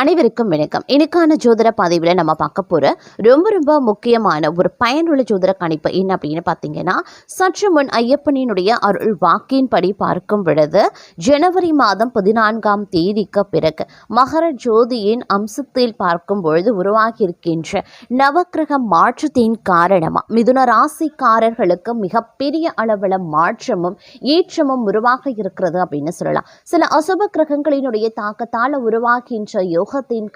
அனைவருக்கும் வணக்கம். இன்னைக்கான ஜோதிட பதிவில் நம்ம பார்க்க போகிற ரொம்ப முக்கியமான ஒரு பயனுள்ள ஜோதிட கணிப்பு என்ன அப்படின்னு பார்த்தீங்கன்னா, சற்று முன் ஐயப்பனினுடைய அருள் வாக்கின்படி பார்க்கும் பொழுது ஜனவரி மாதம் 14ஆம் தேதிக்கு பிறகு மகர ஜோதியின் அம்சத்தில் பார்க்கும் பொழுது உருவாகி இருக்கின்ற நவக்கிரக மாற்றத்தின் காரணமாக மிதுன ராசிக்காரர்களுக்கு மிகப்பெரிய அளவில் மாற்றமும் ஏற்றமும் உருவாக இருக்கிறது அப்படின்னு சொல்லலாம். சில அசுப கிரகங்களினுடைய தாக்கத்தால் உருவாகின்ற யோகத்தின்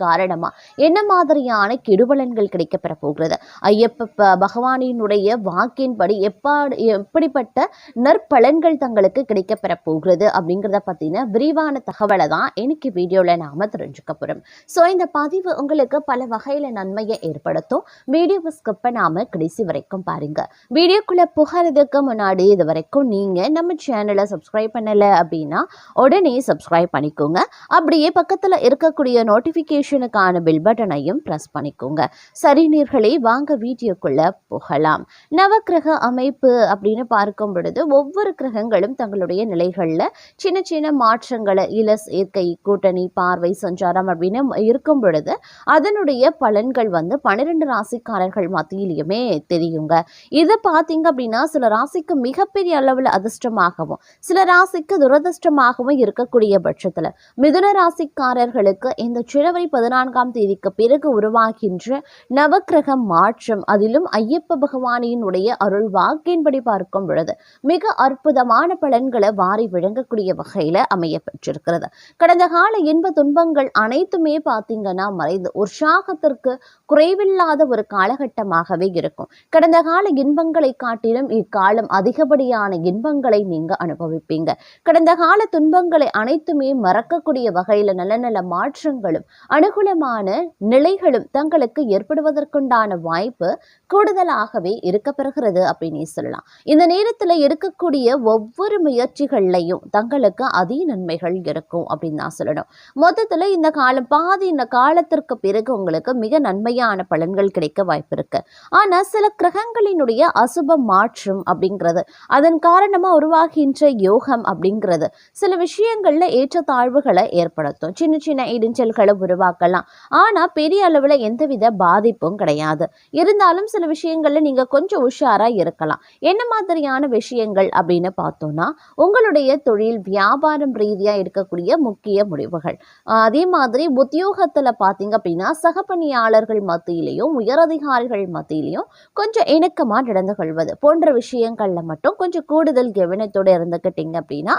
காரணமா என்ன மாதிரியான கெடுபலன்கள் கிடைக்கப்பெற போகிறது, ஐயப்ப பகவானினுடைய வாக்கின்படி எப்படிப்பட்ட நற்பலன்கள் தங்களுக்கு கிடைக்கப்பெற போகிறது அப்படிங்கிறத பத்தின விரிவான தகவலை தான் இன்னைக்கு வீடியோல நாம தெரிஞ்சுக்க போறோம். ஸோ இந்த பதிவு உங்களுக்கு பல வகையில நன்மையை ஏற்படுத்தும். வீடியோவை ஸ்கிப் பண்ணாம கடைசி வரைக்கும் பாருங்க. வீடியோக்குள்ள புகறதுக்கு முன்னாடி இது வரைக்கும் நீங்க நம்ம சேனலை சப்ஸ்கிரைப் பண்ணல அப்படின்னா உடனே சப்ஸ்கிரைப் பண்ணிக்கோங்க. அப்படியே பக்கத்துல இருக்கக்கூடிய நோட்டிஃபிகேஷனுக்கான பெல் பட்டனையும் ப்ரெஸ் பண்ணிக்கோங்க. சரி நேயர்களே, வாங்க வீடியோக்குள்ள போகலாம். நவக்கிரக அமைப்பு அப்படின்னு பார்க்கும் பொழுது ஒவ்வொரு கிரகங்களும் தங்களுடைய நிலைகளில் சின்ன மாற்றங்களை இலஸ் இயற்கை கூட்டணி பார்வை சஞ்சாரம் அப்படின்னு இருக்கும் பொழுது அதனுடைய பலன்கள் 12 ராசிக்காரர்கள் மத்தியிலையுமே தெரியுங்க. இதை பார்த்தீங்க அப்படின்னா சில ராசிக்கு மிகப்பெரிய அளவில் அதிர்ஷ்டமாகவும் சில ராசிக்கு துரதிர்ஷ்டமாகவும் இருக்கக்கூடிய பட்சத்தில் மிதுன ராசிக்காரர்களுக்கு இந்த ஜனவரி 14ஆம் தேதிக்கு பிறகு உருவாகின்ற நவக்கிரக மாற்றம், அதிலும் ஐயப்ப பகவானினுடைய அருள் வாக்கின்படி பார்க்கும் பொழுது மிக அற்புதமான பலன்களை வாரி விளங்கக்கூடிய வகையில அமைய பெற்றிருக்கிறது. கடந்த கால இன்ப துன்பங்கள் அனைத்துமே பார்த்தீங்கன்னா மறைந்து உற்சாகத்திற்கு குறைவில்லாத ஒரு காலகட்டமாகவே இருக்கும். கடந்த கால இன்பங்களை காட்டிலும் இக்காலம் அதிகப்படியான இன்பங்களை நீங்க அனுபவிப்பீங்க. கடந்த கால துன்பங்களை அனைத்துமே மறக்கக்கூடிய வகையில நல்ல மாற்றங்களும் அனுகூலமான நிலைகளும் தங்களுக்கு ஏற்படுவதற்குண்டான வாய்ப்பு கூடுதலாகவே இருக்கப்பெறுகிறது அப்படின்னு சொல்லலாம். இந்த நேரத்தில் எடுக்கக்கூடிய ஒவ்வொரு முயற்சிகள்லையும் தங்களுக்கு அதிக நன்மைகள் இருக்கும் அப்படின்னு தான் சொல்லணும். மொத்தத்தில் இந்த காலம் பாதி இந்த காலத்திற்கு பிறகு உங்களுக்கு மிக நன்மையான பலன்கள் கிடைக்க வாய்ப்பு இருக்கு. ஆனால் சில கிரகங்களினுடைய அசுப மாற்றம் அப்படிங்கிறது அதன் காரணமாக உருவாகின்ற யோகம் அப்படிங்கிறது சில விஷயங்கள்ல ஏற்றத்தாழ்வுகளை ஏற்படுத்தும். சின்ன இடைஞ்சல்களை உருவாக்கலாம். ஆனா பெரிய அளவுல எந்தவித பாதிப்பும் கிடையாது. இருந்தாலும் சில விஷயங்கள்ல நீங்க கொஞ்சம் உஷாரா இருக்கலாம். என்ன மாதிரியான விஷயங்கள் அப்படின்னு பார்த்தோம்னா, உங்களுடைய தொழில் வியாபாரம் ரீதியா இருக்கக்கூடிய முக்கிய முடிவுகள், அதே மாதிரி உத்தியோகத்துல பாத்தீங்க அப்படின்னா சக பணியாளர்கள் மத்தியிலையும் உயரதிகாரிகள் மத்தியிலையும் கொஞ்சம் இணக்கமா நடந்து கொள்வது போன்ற விஷயங்கள்ல மட்டும் கொஞ்சம் கூடுதல் கவனத்தோடு இருந்துக்கிட்டீங்க அப்படின்னா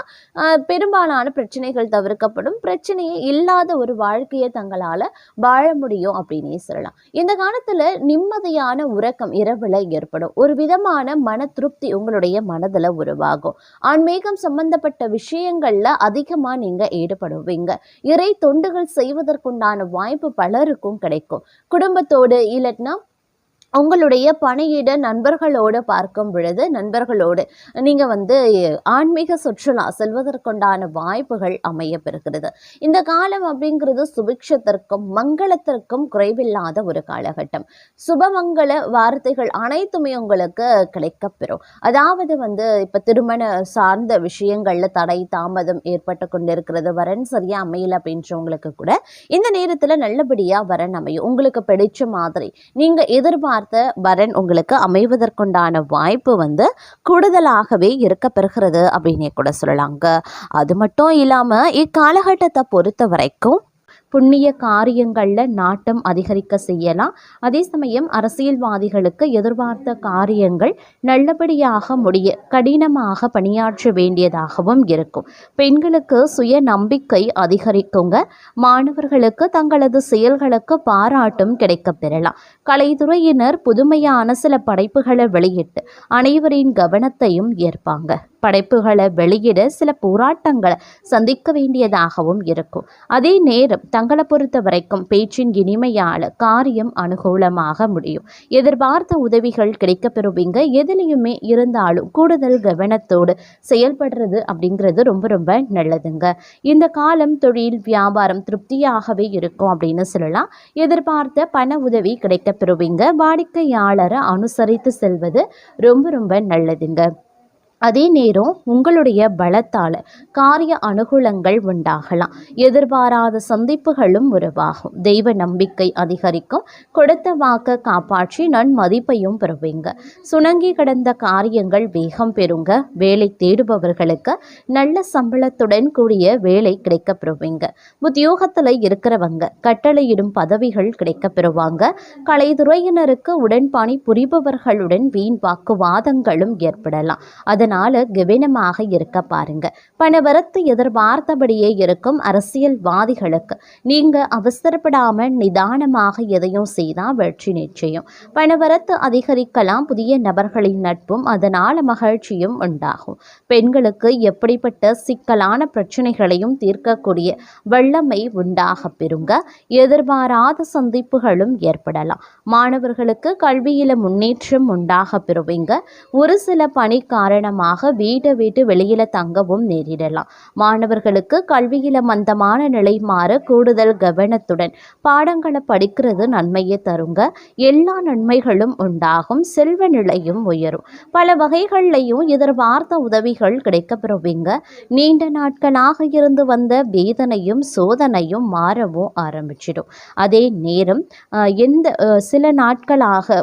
பெரும்பாலான பிரச்சனைகள் தவிர்க்கப்படும். பிரச்சனையே இல்லாத ஒரு வாழ்க்கையை தங்களால வாழ முடியும் அப்படின்னே சொல்லலாம். இந்த காலத்துல நிம்மதியான உறக்கம் இரவுல ஏற்படும். ஒரு விதமான மன திருப்தி உங்களுடைய மனதுல உருவாகும். ஆன்மீகம் சம்பந்தப்பட்ட விஷயங்கள்ல அதிகமா நீங்க ஈடுபடுவீங்க. இறை தொண்டுகள் செய்வதற்குண்டான வாய்ப்பு பலருக்கும் கிடைக்கும். குடும்பத்தோடு இல்லைன்னா உங்களுடைய பணியிட நண்பர்களோடு பார்க்கும் பொழுது நண்பர்களோடு நீங்கள் ஆன்மீக சுற்றுலா செல்வதற்குண்டான வாய்ப்புகள் அமைய பெறுகிறது. இந்த காலம் அப்படிங்கிறது சுபிக்ஷத்திற்கும் மங்களத்திற்கும் குறைவில்லாத ஒரு காலகட்டம். சுபமங்கள வார்த்தைகள் அனைத்துமே உங்களுக்கு கிடைக்கப்பெறும். அதாவது இப்போ திருமண சார்ந்த விஷயங்கள்ல தடை தாமதம் ஏற்பட்டு கொண்டிருக்கிறது, வரன் சரியா அமையல அப்படின்றவங்களுக்கு கூட இந்த நேரத்தில் நல்லபடியாக வரன் அமையும். உங்களுக்கு பிடிச்ச மாதிரி நீங்கள் எதிர்பார்த்த வரன் உங்களுக்கு அமைவதற்குண்டான வாய்ப்பு கூடுதலாகவே இருக்க பெறுகிறது அப்படின்னே கூட சொல்லலாங்க. அது மட்டும் இல்லாம இக்காலகட்டத்தை பொறுத்த வரைக்கும் புண்ணிய காரியங்களில் நாட்டம் அதிகரிக்க செய்யலாம். அதே சமயம் அரசியல்வாதிகளுக்கு எதிர்பார்த்த காரியங்கள் நல்லபடியாக முடிய கடினமாக பணியாற்ற வேண்டியதாகவும் இருக்கும். பெண்களுக்கு சுய நம்பிக்கை அதிகரிக்குங்க. மாணவர்களுக்கு தங்களது செயல்களுக்கு பாராட்டும் கிடைக்க பெறலாம். கலைத்துறையினர் புதுமையான சில படைப்புகளை வெளியிட்டு அனைவரின் கவனத்தையும் ஏற்பாங்க. படைப்புகளை வெளியிட சில போராட்டங்களை சந்திக்க வேண்டியதாகவும் இருக்கும். அதே நேரம் தங்களை பொறுத்த வரைக்கும் பேச்சின் இனிமையால காரியம் அனுகூலமாக முடியும். எதிர்பார்த்த உதவிகள் கிடைக்க பெறுவீங்க. எதிலையுமே இருந்தாலும் கூடுதல் கவனத்தோடு செயல்படுறது அப்படிங்கிறது ரொம்ப நல்லதுங்க. இந்த காலம் தொழில் வியாபாரம் திருப்தியாகவே இருக்கும் அப்படின்னு சொல்லலாம். எதிர்பார்த்த பண உதவி கிடைக்க பெறுவீங்க. வாடிக்கையாளரை அனுசரித்து செல்வது ரொம்ப நல்லதுங்க. அதே நேரம் உங்களுடைய பலத்தால் காரிய அனுகூலங்கள் உண்டாகலாம். எதிர்பாராத சந்திப்புகளும் உருவாகும். தெய்வ நம்பிக்கை அதிகரிக்கும். கொடுத்த வாக்க காப்பாற்றி நன்மதிப்பையும் பெறுவீங்க. சுணங்கி கிடந்த காரியங்கள் வேகம் பெறுங்க. வேலை தேடுபவர்களுக்கு நல்ல சம்பளத்துடன் கூடிய வேலை கிடைக்க பெறுவீங்க. உத்தியோகத்தில் இருக்கிறவங்க கட்டளையிடும் பதவிகள் கிடைக்க பெறுவாங்க. கலைத்துறையினருக்கு உடன்பணி புரிபவர்களுடன் வீண் வாக்குவாதங்களும் ஏற்படலாம். அதனால் கவனமாக இருக்க பாருங்க. பணவரத்து எதிர்பார்த்தபடியே இருக்கும். அரசியல்வாதிகளுக்கு நீங்க அவசரப்படாம நிதானமாக எதையும் செய்தால் வெற்றி நிச்சயம். பணவரத்து அதிகரிக்கலாம். புதிய நபர்களின் நட்பும் அதனால மகிழ்ச்சியும் உண்டாகும். பெண்களுக்கு எப்படிப்பட்ட சிக்கலான பிரச்சனைகளையும் தீர்க்கக்கூடிய வல்லமை உண்டாக பெறுங்க. எதிர்பாராத சந்திப்புகளும் ஏற்படலாம். மாணவர்களுக்கு கல்வியில முன்னேற்றம் உண்டாக பெறுவீங்க. ஒரு சில பணி காரணமாக வீட்டை விட்டு வெளியில தங்கவும் நேரிடலாம். மாணவர்களுக்கு கல்வியில மந்தமான நிலை மாற கூடுதல் கவனத்துடன் பாடங்களை படிக்கிறது நன்மையை தருங்க. எல்லா நன்மைகளும் உண்டாகும். செல்வ நிலையும் உயரும். பல வகைகள்லையும் எதிர்பார்த்த உதவிகள் கிடைக்க பெறுவீங்க. நீண்ட நாட்களாக இருந்து வந்த வேதனையும் சோதனையும் மாறவும் ஆரம்பிச்சிடும். அதே நேரம் சில நாட்களாக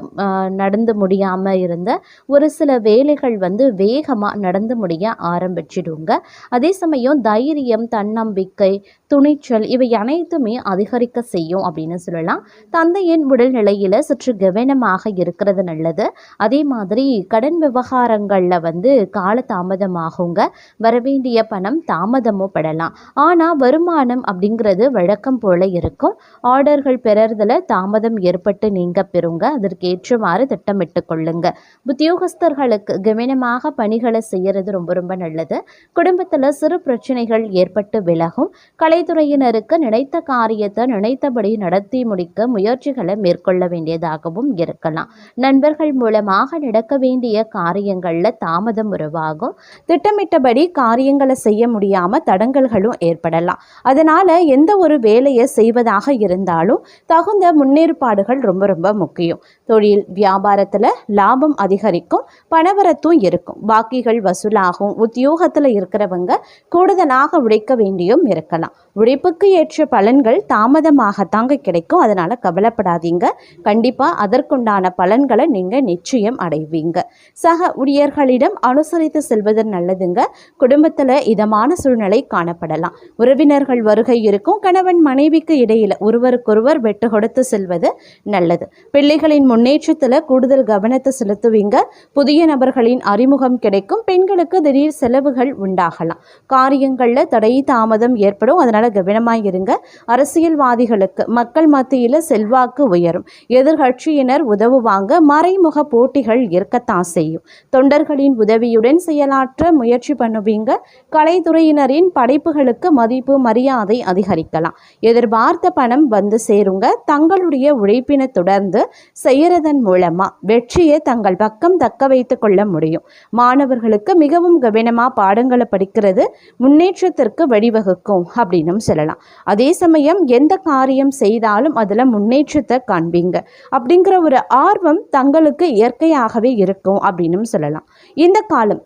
நடந்து முடியாம இருந்த ஒரு சில வேலைகள் வேகமாக நடந்து முடிய ஆரம்பிச்சிடுங்க. அதே சமயம் தைரியம், தன்னம்பிக்கை, துணிச்சல் இவை அனைத்துமே அதிகரிக்க செய்யும் அப்படின்னு சொல்லலாம். தந்தையின் உடல்நிலையில் சற்று கவனமாக இருக்கிறது நல்லது. அதே மாதிரி கடன் விவகாரங்களில் கால தாமதமாகுங்க. வரவேண்டிய பணம் தாமதமும் படலாம். ஆனால் வருமானம் அப்படிங்கிறது வழக்கம் போல இருக்கும். ஆர்டர்கள் பெறறதுல தாமதம் ஏற்பட்டு நீங்க பெறுங்க. அதற்கேற்றவாறு திட்டமிட்டு கொள்ளுங்க. உத்தியோகஸ்தர்களுக்கு கவனமாக பணிகளை செய்யறது ரொம்ப ரொம்ப நல்லது. குடும்பத்தில் சிறு பிரச்சனைகள் ஏற்பட்டு விலகும். கலைத்துறையினருக்கு நினைத்த காரியத்தை நினைத்தபடி நடத்தி முடிக்க முயற்சிகளை மேற்கொள்ள வேண்டியதாகவும் இருக்கலாம். நண்பர்கள் மூலமாக நடக்க வேண்டிய காரியங்களில் தாமதம் உருவாகும். திட்டமிட்டபடி காரியங்களை செய்ய முடியாம தடங்கல்களும் ஏற்படலாம். அதனால எந்த ஒரு வேலையை செய்வதாக இருந்தாலும் தகுந்த முன்னேற்பாடுகள் ரொம்ப ரொம்ப முக்கியம். தொழில் வியாபாரத்தில் லாபம் அதிகரிக்கும். பணவரத்தும் இருக்கும். பாக்கிகள் வசூலாகும். உத்தியோகத்தில் இருக்கிறவங்க கூடுதலாக உழைக்க வேண்டியும் இருக்கலாம். உழைப்புக்கு ஏற்ற பலன்கள் தாமதமாகத்தாங்க கிடைக்கும். அதனால கவலைப்படாதீங்க. கண்டிப்பாக அதற்குண்டான பலன்களை நீங்கள் நிச்சயம் அடைவீங்க. சக ஊழியர்களிடம் அனுசரித்து செல்வது நல்லதுங்க. குடும்பத்தில் இதமான சூழ்நிலை காணப்படலாம். உறவினர்கள் வருகை இருக்கும். கணவன் மனைவிக்கு இடையில் ஒருவருக்கொருவர் வெட்டு கொடுத்து செல்வது நல்லது. பிள்ளைகளின் முன்னேற்றத்தில் கூடுதல் கவனத்தை செலுத்துவீங்க. புதிய நபர்களின் அறிமுகம் கிடைக்கும். பெண்களுக்கு திடீர் செலவுகள் உண்டாகலாம். காரியங்களில் தடை தாமதம் ஏற்படும். அதனால கவனமாக இருங்க. அரசியல்வாதிகளுக்கு மக்கள் மத்தியில் செல்வாக்கு உயரும். எதிர்கட்சியினர் உதவுவாங்க. மறைமுக போட்டிகள் இருக்கத்தான் செய்யும். தொண்டர்களின் உதவியுடன் செயலாற்ற முயற்சி பண்ணுவீங்க. கலைத்துறையினரின் படைப்புகளுக்கு மதிப்பு மரியாதை அதிகரிக்கலாம். எதிர்பார்த்த பணம் சேருங்க. தங்களுடைய உழைப்பினை தொடர்ந்து செய்யறதன் மூலமா வெற்றியை தங்கள் பக்கம் தக்க வைத்துக் கொள்ள முடியும். மாணவர்களுக்கு மிகவும் கவனமாக பாடங்களை படிக்கிறது முன்னேற்றத்திற்கு வழிவகுக்கும் அப்படின்னு சொல்லலாம். அதே சமயம் எந்த காரியம் செய்தாலும் அதில் முன்னேற்றத்தை காண்பீங்க. அப்படிங்கிற ஒரு ஆர்வம் தங்களுக்கு இயற்கையாகவே இருக்கும் அப்படின்னு சொல்லலாம். இந்த காலம்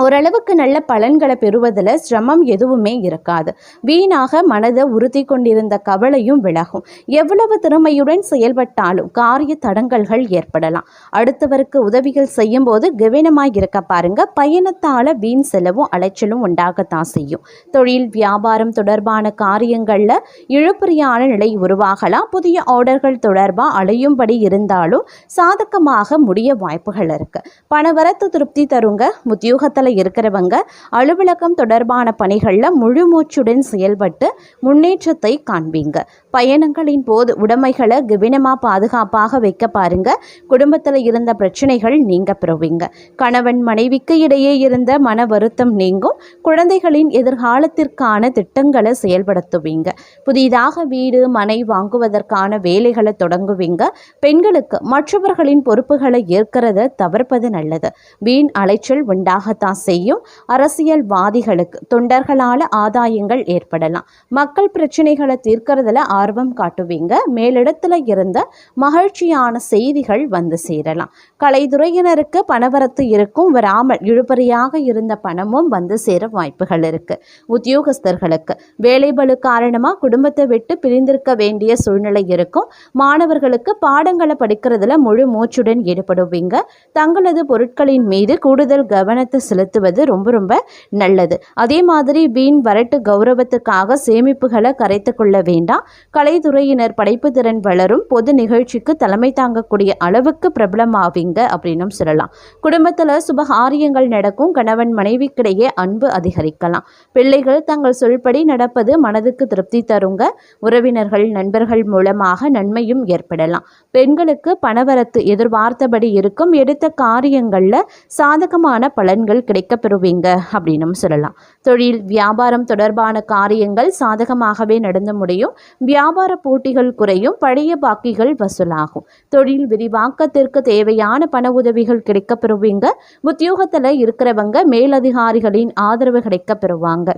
ஓரளவுக்கு நல்ல பலன்களை பெறுவதில் சிரமம் எதுவுமே இருக்காது. வீணாக மனதை உறுத்தி கொண்டிருந்த கவலையும் விலகும். எவ்வளவு திறமையுடன் செயல்பட்டாலும் காரிய தடங்கல்கள் ஏற்படலாம். அடுத்தவருக்கு உதவிகள் செய்யும் போது கவனமாக இருக்க பாருங்க. பயணத்தால் வீண் செலவும் அலைச்சலும் உண்டாகத்தான் செய்யும். தொழில் வியாபாரம் தொடர்பான காரியங்களில் இழுபறியான நிலை உருவாகலாம். புதிய ஆர்டர்கள் தொடர்பாக அலையும்படி இருந்தாலும் சாதகமாக முடிய வாய்ப்புகள் இருக்கு. பணவரத்து திருப்தி தருங்க. உத்தியோகத்தில் இருக்கிறவங்க அலுவலகம் தொடர்பான பணிகளில் முழு மூச்சுடன் செயல்பட்டு முன்னேற்றத்தை காண்பீங்க. பயணங்களின் போது உடைமைகளை கவனமாக பாதுகாப்பாக வைக்க பாருங்க. குடும்பத்தில் இருந்த பிரச்சனைகள் நீங்க பெறுவீங்க. கணவன் மனைவிக்கு இடையே இருந்த மன வருத்தம் நீங்கும். குழந்தைகளின் எதிர்காலத்திற்கான திட்டங்களை செயல்படுத்துவீங்க. புதிதாக வீடு மனை வாங்குவதற்கான வேலைகளை தொடங்குவீங்க. பெண்களுக்கு மற்றவர்களின் பொறுப்புகளை ஏற்கிறத தவிர்ப்பது நல்லது. வீண் அலைச்சல் உண்டாகத்தான் செய்யும். அரசியல்வாதிகளுக்கு தொண்டர்களால் ஆதாயங்கள் ஏற்படலாம். மக்கள் பிரச்சனைகளை தீர்க்கறதுல ஆர்வம் காட்டுவீங்க. மேலிடத்துல இருந்த மகிழ்ச்சியான செய்திகள் வந்து சேரலாம். கலைத்துறையினருக்கு பணவரத்து இருக்கும். வராமல் இழுபறியாக இருந்த பணமும் வந்து சேர வாய்ப்புகள் இருக்கு. உத்தியோகஸ்தர்களுக்கு வேலைபளு காரணமாக குடும்பத்தை விட்டு பிரிந்திருக்க வேண்டிய சூழ்நிலை இருக்கும். மாணவர்களுக்கு பாடங்களை படிக்கிறதுல முழு மூச்சுடன் ஈடுபடுவீங்க. தங்களது பொருட்களின் மீது கூடுதல் கவனத்தை செலுத்துவது ரொம்ப ரொம்ப நல்லது. அதே மாதிரி வீண் வரட்டு கௌரவத்துக்காக சேமிப்புகளை கரைத்து கொள்ள வேண்டாம். கலைத்துறையினர் படைப்பு திறன் வளரும். பொது நிகழ்ச்சிக்கு தலைமை தாங்கக்கூடிய அளவுக்கு பிரபலமாவீங்க அப்படின்னு சொல்லலாம். குடும்பத்தில் சுபகாரியங்கள் நடக்கும். கணவன் மனைவிக்கிடையே அன்பு அதிகரிக்கலாம். பிள்ளைகள் தங்கள் சொல்படி நடப்பது மனதுக்கு திருப்தி தருங்க. உறவினர்கள் நண்பர்கள் மூலமாக நன்மையும் ஏற்படலாம். பெண்களுக்கு பணவரத்து எதிர்பார்த்தபடி இருக்கும். எடுத்த காரியங்களில் சாதகமான பலன்கள் கிடைக்க பெறுவீங்க அப்படின்னு சொல்லலாம். தொழில் வியாபாரம் தொடர்பான காரியங்கள் சாதகமாகவே நடந்து முடியும். வியாபார போட்டிகள் குறையும். பழைய பாக்கிகள் வசூலாகும். தொழில் விரிவாக்கத்திற்கு தேவையான பண உதவிகள் கிடைக்க பெறுவீங்க. உத்தியோகத்தில் இருக்கிறவங்க மேலதிகாரிகளின் ஆதரவு கிடைக்க பெறுவாங்க.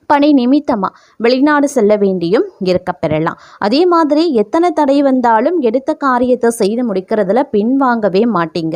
பணி நிமித்தமாக வெளிநாடு செல்ல வேண்டியும் இருக்க பெறலாம். அதே மாதிரி எத்தனை தடை வந்தாலும் எடுத்த காரியத்தை செய்து முடிக்கிறதுல பின்வாங்கவே மாட்டீங்க.